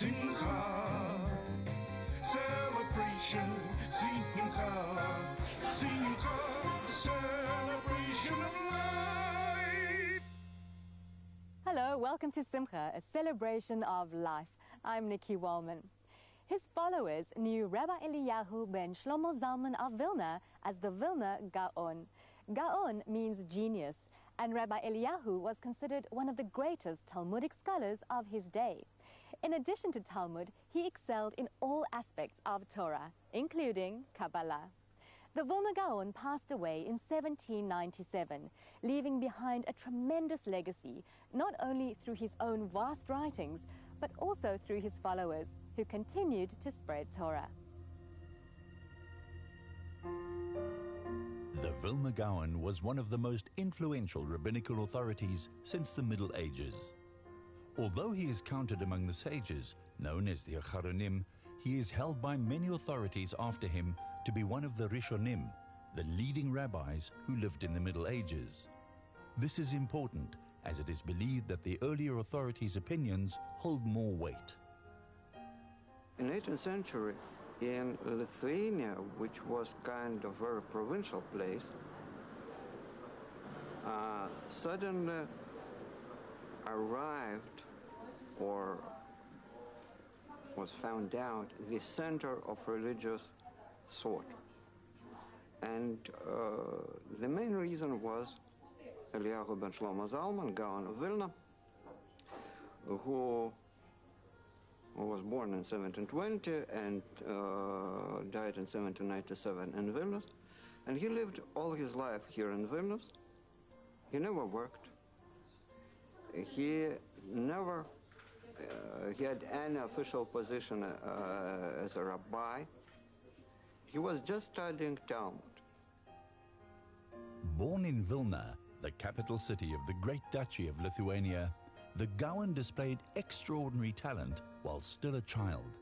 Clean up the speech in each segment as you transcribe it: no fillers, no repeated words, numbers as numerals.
Simcha, celebration, Simcha, Simcha, celebration of life. Hello, welcome to Simcha, a celebration of life. I'm Nikki Wallman. His followers knew Rabbi Eliyahu ben Shlomo Zalman of Vilna as the Vilna Gaon. Gaon means genius, and Rabbi Eliyahu was considered one of the greatest Talmudic scholars of his day. In addition to Talmud, he excelled in all aspects of Torah, including Kabbalah. The Vilna Gaon passed away in 1797, leaving behind a tremendous legacy, not only through his own vast writings, but also through his followers, who continued to spread Torah. The Vilna Gaon was one of the most influential rabbinical authorities since the Middle Ages. Although he is counted among the sages, known as the Acharonim, he is held by many authorities after him to be one of the Rishonim, the leading rabbis who lived in the Middle Ages. This is important, as it is believed that the earlier authorities' opinions hold more weight. In the 18th century, in Lithuania, which was kind of a very provincial place, suddenly arrived or was found out the center of religious thought. And the main reason was Eliyahu ben Shlomo Zalman, Gaon of Vilna, who was born in 1720 and died in 1797 in Vilnius. And he lived all his life here in Vilnius. He never worked. He never he had any official position as a rabbi. He was just studying Talmud. Born in Vilna, the capital city of the Great Duchy of Lithuania, the Gaon displayed extraordinary talent while still a child.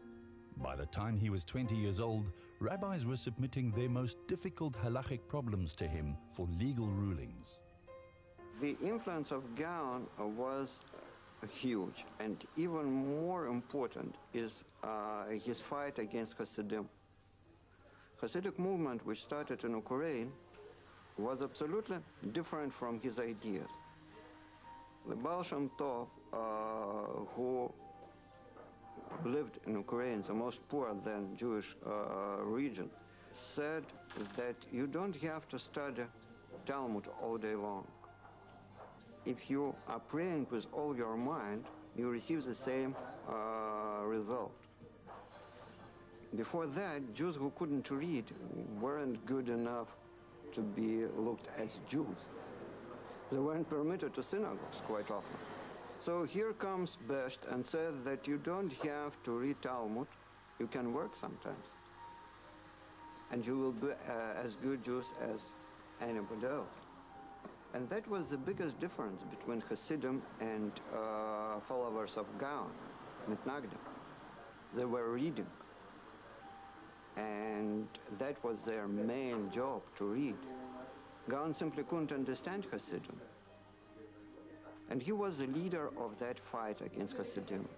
By the time he was 20 years old, rabbis were submitting their most difficult halachic problems to him for legal rulings. The influence of Gaon was huge, and even more important is his fight against Hasidim. Hasidic movement, which started in Ukraine, was absolutely different from his ideas. The Baal Shem Tov, who lived in Ukraine, the most poor than Jewish region, said that you don't have to study Talmud all day long. If you are praying with all your mind, you receive the same result. Before that, Jews who couldn't read weren't good enough to be looked as Jews. They weren't permitted to synagogues quite often. So here comes Besht and said that you don't have to read Talmud, you can work sometimes. And you will be as good Jews as anybody else. And that was the biggest difference between Hasidim and followers of Gaon, Mitnagdim. They were reading. And that was their main job, to read. Gaon simply couldn't understand Hasidim. And he was the leader of that fight against Hasidim.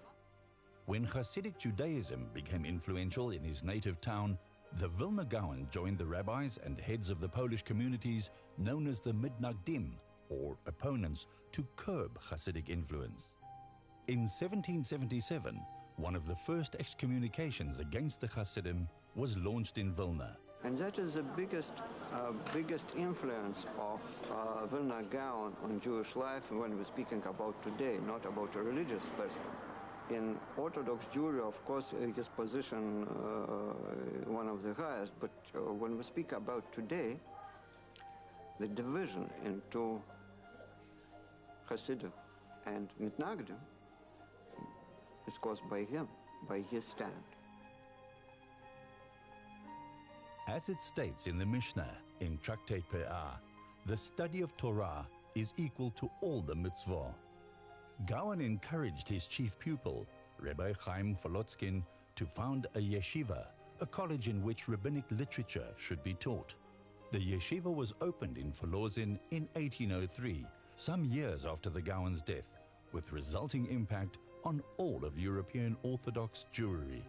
When Hasidic Judaism became influential in his native town, the Vilna Gaon joined the rabbis and heads of the Polish communities known as the Mitnagdim, or opponents, to curb Hasidic influence. In 1777, one of the first excommunications against the Hasidim was launched in Vilna. And that is the biggest influence of Vilna Gaon on Jewish life when we're speaking about today, not about a religious person. In Orthodox Jewry, of course, his position one of the highest, but when we speak about today, the division into Hasidim and Mitnagdim is caused by him, by his stand. As it states in the Mishnah, in Tractate Pe'ah, the study of Torah is equal to all the mitzvah. Gaon encouraged his chief pupil, Rabbi Chaim Volotskin, to found a yeshiva, a college in which rabbinic literature should be taught. The yeshiva was opened in Volozhin in 1803, some years after the Gaon's death, with resulting impact on all of European Orthodox Jewry.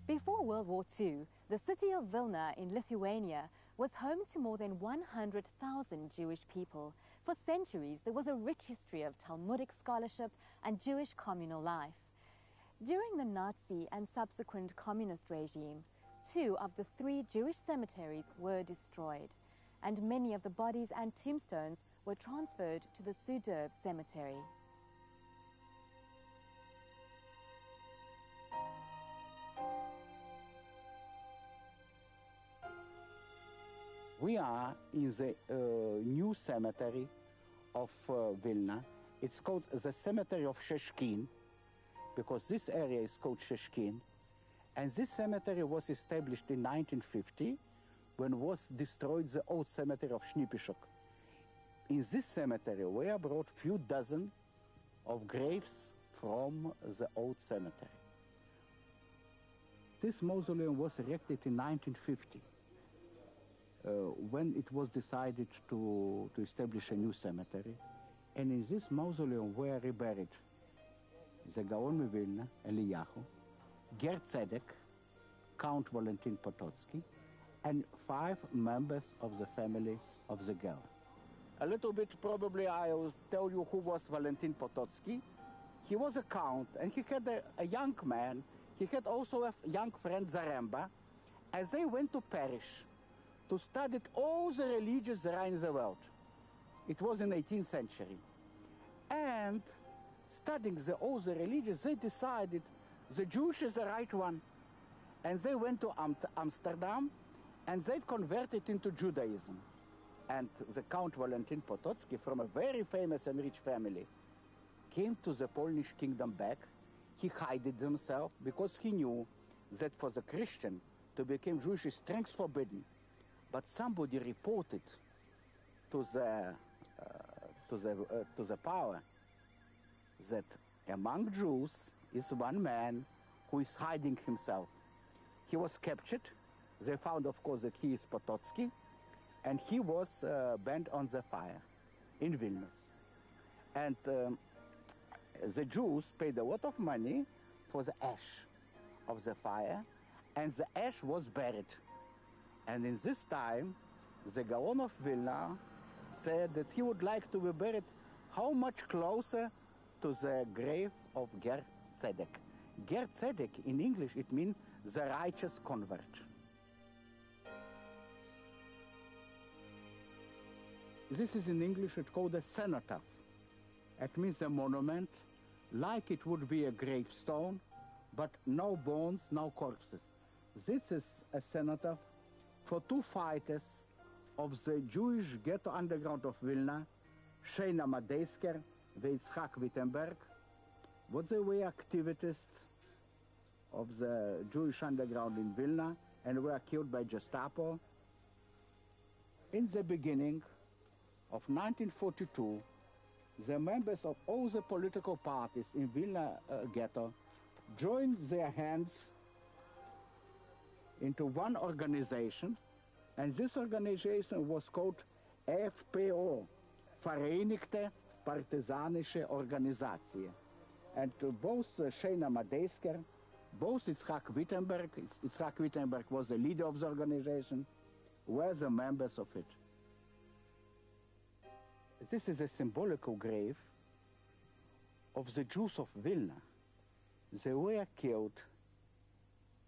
Before World War II, the city of Vilna in Lithuania was home to more than 100,000 Jewish people. For centuries, there was a rich history of Talmudic scholarship and Jewish communal life. During the Nazi and subsequent communist regime, 2 of the 3 Jewish cemeteries were destroyed, and many of the bodies and tombstones were transferred to the Sudev cemetery. We are in the new cemetery of Vilna. It's called the Cemetery of Sheshkin, because this area is called Sheshkin. And this cemetery was established in 1950 when was destroyed the old cemetery of Shnipishok. In this cemetery, we have brought few dozen of graves from the old cemetery. This mausoleum was erected in 1950. When it was decided to establish a new cemetery. And in this mausoleum were reburied the Gaon of Vilna, Eliyahu, Ger Tzedek, Count Valentin Pototsky, and 5 members of the family of the Gaon. A little bit probably I will tell you who was Valentin Pototsky. He was a count, and he had a young man. He had also a young friend, Zaremba, as they went to Paris to study all the religions there are in the world. It was in the 18th century. And studying all the religions, they decided the Jewish is the right one. And they went to Amsterdam, and they converted into Judaism. And the Count Valentin Pototsky, from a very famous and rich family, came to the Polish kingdom back. He hid himself because he knew that for the Christian to become Jewish is strength forbidden. But somebody reported to the power that among Jews is one man who is hiding himself. He was captured. They found, of course, that he is Pototsky, and he was burned on the fire in Vilnius. And the Jews paid a lot of money for the ash of the fire, and the ash was buried. And in this time, the Gaon of Vilna said that he would like to be buried how much closer to the grave of Ger Tzedek. Ger Tzedek, in English, it means the righteous convert. This is in English, it's called a cenotaph. It means a monument, like it would be a gravestone, but no bones, no corpses. This is a cenotaph for 2 fighters of the Jewish ghetto underground of Vilna, Sheina Madeisker and Yitzhak Wittenberg. What they were activists of the Jewish underground in Vilna and were killed by Gestapo. In the beginning of 1942, the members of all the political parties in Vilna ghetto joined their hands into one organization, and this organization was called FPO, Vereinigte Partisanische Organisatie. And both Sheina Madeisker, both Yitzhak Wittenberg was the leader of the organization, were the members of it. This is a symbolical grave of the Jews of Vilna. They were killed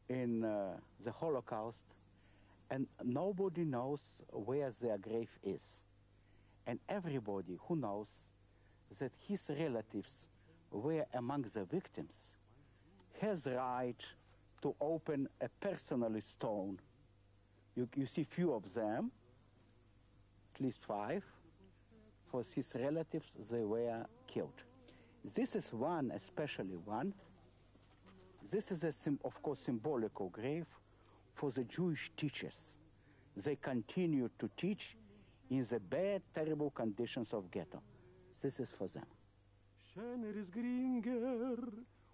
in the Holocaust, and nobody knows where their grave is. And everybody who knows that his relatives were among the victims has right to open a personal stone. You see few of them, at least 5, for his relatives, they were killed. This is one, especially one. This is, of course, symbolical grave for the Jewish teachers. They continued to teach in the bad, terrible conditions of ghetto. This is for them. Schöner ist geringer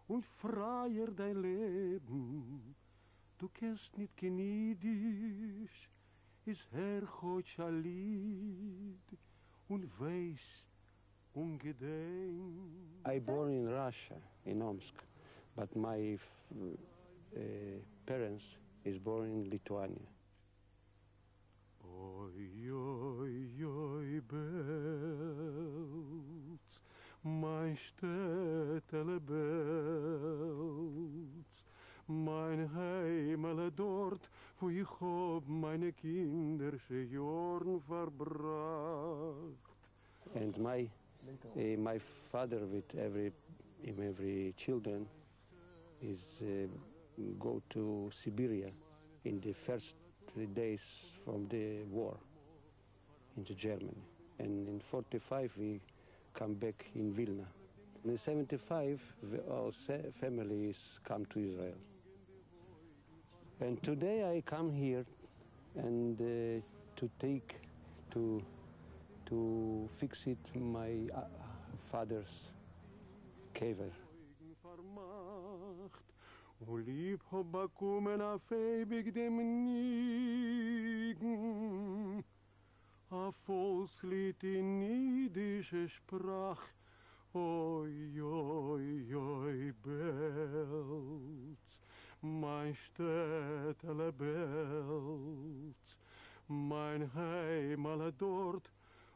und freier dein Leben. Du kennst nicht kein Jiddisch, ist herrgotsch a Lied und weiß ungedenk. I born in Russia, in Omsk, but my parents is born in Lithuania. Oi, oi, oi, Belz, mein Städtele Belz, mein Heimele dort, wo ich hab meine kindersche Jorn verbracht. And my father with every children is go to Siberia in the first days from the war into Germany. And in 45 we come back in Vilna. In 75 our families come to Israel. And today I come here and to fix it my father's kever. Und lieb hab bekommen auf ewig dem Nigen, a Volkslied in jiddische Sprach, oi, oi, oi, Belz, mein Städtele Belz, mein Heimale dort,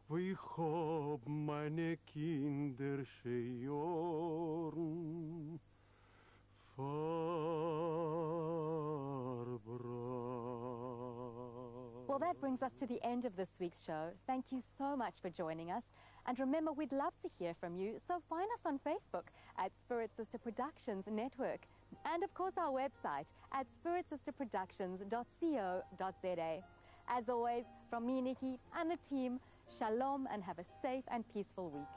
wo ich hab meine kindersche Jorn Well, that brings us to the end of this week's show. Thank you so much for joining us. And remember, we'd love to hear from you, so find us on Facebook at Spirit Sister Productions Network. And of course, our website at spiritsisterproductions.co.za. As always, from me, Nikki, and the team, shalom and have a safe and peaceful week.